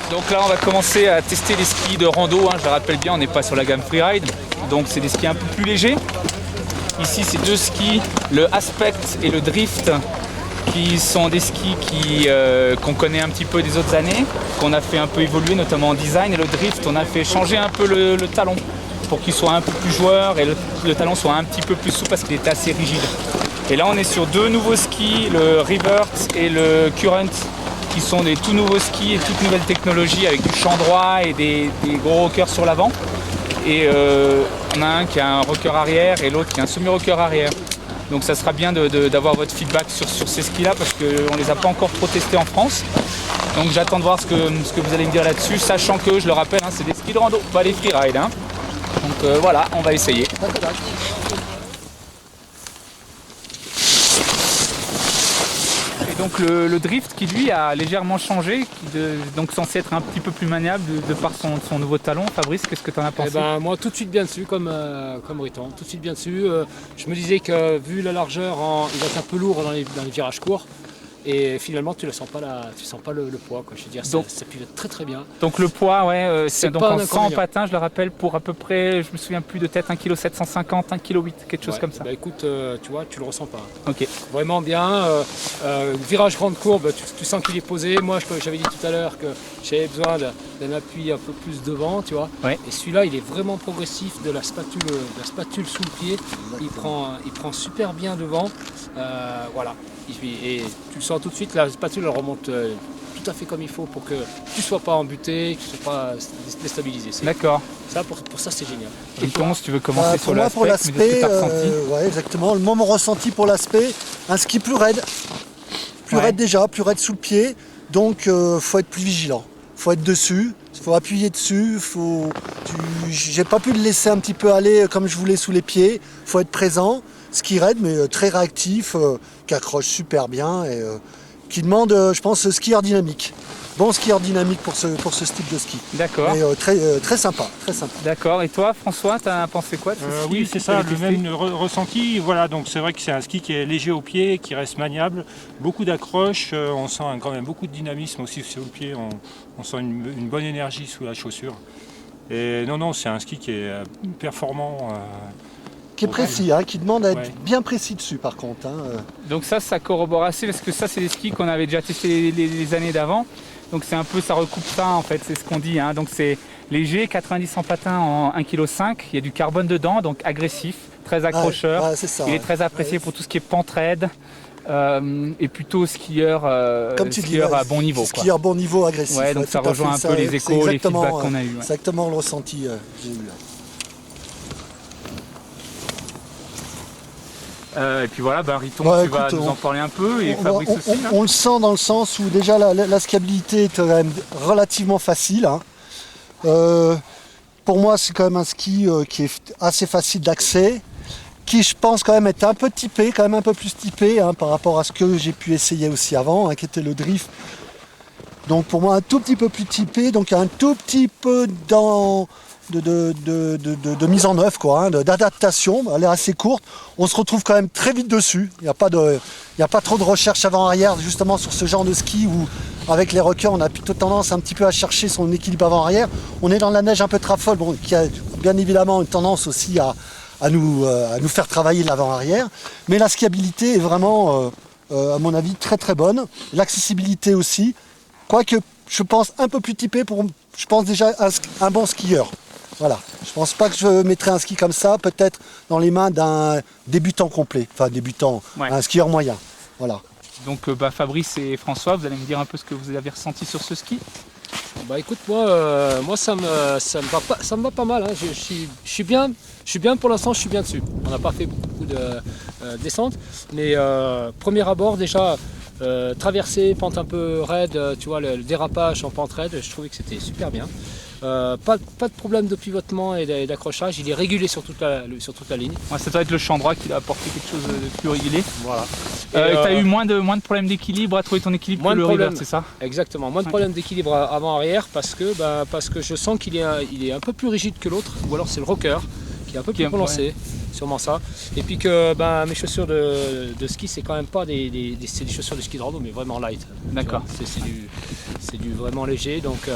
Donc là on va commencer à tester les skis de rando, hein. Je le rappelle bien, on n'est pas sur la gamme Freeride, donc c'est des skis un peu plus légers. Ici c'est deux skis, le Aspect et le Drift, qui sont des skis qu'on connaît un petit peu des autres années, qu'on a fait un peu évoluer notamment en design, et le Drift on a fait changer un peu le talon pour qu'il soit un peu plus joueur et le talon soit un petit peu plus souple parce qu'il était assez rigide. Et là on est sur deux nouveaux skis, le Revert et le Current, qui sont des tout nouveaux skis et toute nouvelle technologie avec du champ droit et des gros rockers sur l'avant. Et on a un qui a un rocker arrière et l'autre qui a un semi-rocker arrière. Donc ça sera bien d'avoir votre feedback sur ces skis là parce qu'on ne les a pas encore trop testés en France. Donc j'attends de voir ce que vous allez me dire là-dessus, sachant que, je le rappelle, hein, c'est des skis de rando, pas des freeride. Hein. Donc voilà, on va essayer. Et donc le drift qui lui a légèrement changé, donc censé être un petit peu plus maniable de par son nouveau talon. Fabrice, qu'est-ce que tu en as pensé? Moi tout de suite bien dessus, comme Riton, tout de suite bien dessus. Je me disais que vu la largeur, il va être un peu lourd dans les virages courts. Et finalement, tu ne sens pas le poids, quoi. Je veux dire, ça pivote très très bien. Donc le poids, ouais, c'est donc en 100 en patin, je le rappelle, pour à peu près, je me souviens plus de tête, 1,750 kg, 1,8 kg, quelque chose comme ça. Bah écoute, tu vois, tu le ressens pas. Ok. Vraiment bien. Virage grande courbe, tu sens qu'il est posé. Moi, j'avais dit tout à l'heure que j'avais besoin d'un appui un peu plus devant, tu vois. Ouais. Et celui-là, il est vraiment progressif, de la spatule sous le pied. Il prend super bien devant. Voilà. Et tu le sens tout de suite, la spatule elle remonte tout à fait comme il faut pour que tu ne sois pas embuté, que tu ne sois pas déstabilisé. D'accord. Ça, pour ça, c'est génial. Et Ton, si tu veux commencer sur l'aspect, pour l'aspect, ouais, exactement. Le moment ressenti pour l'aspect, un ski plus raide. Plus raide sous le pied. Donc, faut être plus vigilant. Faut être dessus, faut appuyer dessus. J'ai pas pu le laisser un petit peu aller comme je voulais sous les pieds. Faut être présent. Ski raide, mais très réactif, qui accroche super bien et qui demande, je pense, skieur dynamique. Bon skieur dynamique pour ce type de ski. D'accord. Mais très sympa, très sympa. D'accord. Et toi, François, tu as pensé quoi de ce ski? Oui, c'est ça, le même ressenti. Voilà, donc c'est vrai que c'est un ski qui est léger au pied, qui reste maniable, beaucoup d'accroche. On sent quand même beaucoup de dynamisme aussi sur le pied. On sent une bonne énergie sous la chaussure. Et non, c'est un ski qui est performant. Qui est précis, qui demande à être bien précis dessus par contre. Donc ça corrobore assez parce que ça c'est des skis qu'on avait déjà testés les années d'avant. Donc c'est un peu, ça recoupe ça en fait, c'est ce qu'on dit. Hein. Donc c'est léger, 90 en patin en 1,5 kg. Il y a du carbone dedans, donc agressif, très accrocheur. C'est ça, il est très apprécié pour tout ce qui est pente raide. Et plutôt skieur, à bon niveau. Skieur bon niveau, agressif. Ouais, donc ça rejoint un peu les échos, les feedbacks qu'on a eu. Ouais. Exactement le ressenti que j'ai eu là. Et puis voilà, Riton, tu vas nous en parler un peu, et Fabrice aussi. On le sent dans le sens où déjà la skiabilité est quand même relativement facile. Pour moi, c'est quand même un ski qui est assez facile d'accès, qui je pense quand même est un peu typé, quand même un peu plus typé par rapport à ce que j'ai pu essayer aussi avant, qui était le drift. Donc pour moi, un tout petit peu plus typé, donc un tout petit peu de mise en œuvre, d'adaptation. Elle est assez courte. On se retrouve quand même très vite dessus. Il n'y a pas trop de recherche avant-arrière justement sur ce genre de ski où avec les rockers on a plutôt tendance un petit peu à chercher son équilibre avant-arrière. On est dans la neige un peu trafole, qui a bien évidemment une tendance aussi à nous faire travailler l'avant-arrière. Mais la skiabilité est vraiment, à mon avis, très très bonne. L'accessibilité aussi. Quoique je pense un peu plus typé pour, je pense déjà un bon skieur. Voilà, je pense pas que je mettrais un ski comme ça, peut-être dans les mains d'un débutant complet, un skieur moyen. Voilà. Donc Fabrice et François, vous allez me dire un peu ce que vous avez ressenti sur ce ski? Écoute, moi ça me va pas mal. Hein. Je suis bien pour l'instant, je suis bien dessus. On n'a pas fait beaucoup de descentes, mais premier abord déjà. Traversée, pente un peu raide, tu vois le dérapage en pente raide, je trouvais que c'était super bien. Pas de problème de pivotement et d'accrochage, il est régulé sur toute la ligne. Ouais, ça doit être le champ droit qui a apporté quelque chose de plus régulé. Voilà. Tu as eu moins de problèmes d'équilibre à trouver ton équilibre que le Revert, c'est ça? Exactement, moins de problèmes d'équilibre avant-arrière parce que je sens qu'il est un peu plus rigide que l'autre, ou alors c'est le rocker qui est un peu plus prononcé. sûrement ça. Et puis que mes chaussures de ski, c'est quand même pas c'est des chaussures de ski de rando, mais vraiment light. D'accord. C'est du vraiment léger, donc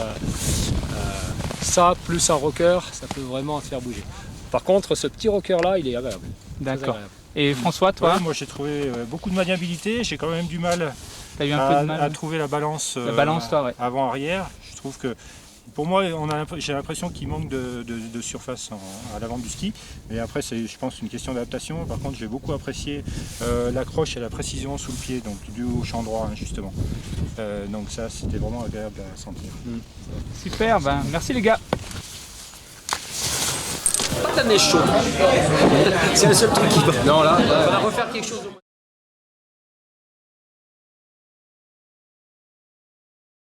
ça plus un rocker, ça peut vraiment te faire bouger. Par contre, ce petit rocker là, il est agréable. Très D'accord. agréable. Et François, toi, Ouais, moi j'ai trouvé beaucoup de maniabilité, j'ai quand même du mal t'as eu un peu de mal à trouver la balance, La balance, toi, ouais. avant-arrière. Je trouve que pour moi, j'ai l'impression qu'il manque de surface à l'avant du ski. Mais après, c'est, je pense, une question d'adaptation. Par contre, j'ai beaucoup apprécié l'accroche et la précision sous le pied, donc du haut champ droit, hein, justement. Donc ça, c'était vraiment agréable à sentir. Super, merci les gars. Pas ta neige chaude. C'est le seul truc qui va. Non, là, on va refaire quelque chose.